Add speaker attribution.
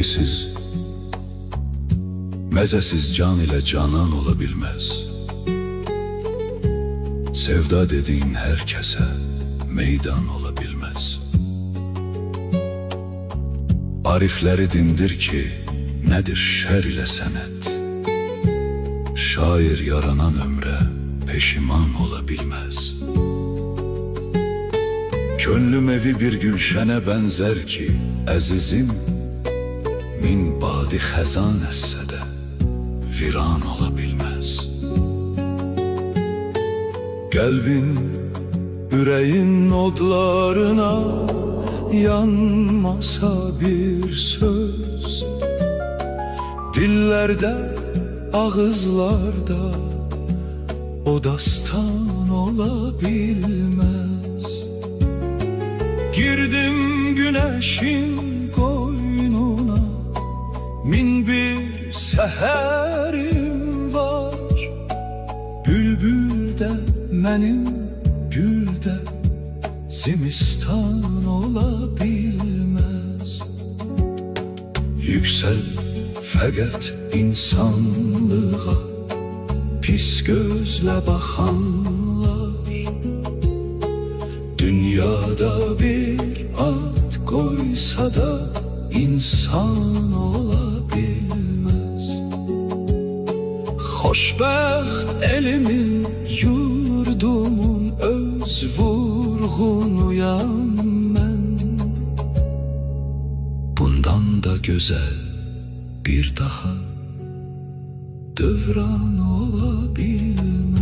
Speaker 1: Şeysiz, mezesiz can ile canan olabilmez. Sevda dediğin herkese meydan olabilmez. Arifleri dindir ki nedir şer ile senet. Şair yaranan ömre peşiman olabilmez. Gönlüm evi bir gülşene benzer ki əzizim, min badi xəzan esse de viran olabilmez. Kalbin, yüreğin odlarına yanmasa bir söz, dillerde, ağızlarda o dastan olabilmez. Girdim güneşin koynuna, min bir seherim var. Bülbülde mənim, gülde zimistan olabilmez. Yüksel fəqət insanlığa pis gözle baxanlar. Dünyada bir ad koysa da insan olabilmez. Xoşbəxt elimin, yurdumun öz vurğunuyam mən. Bundan da güzel bir daha dövran olabilmez.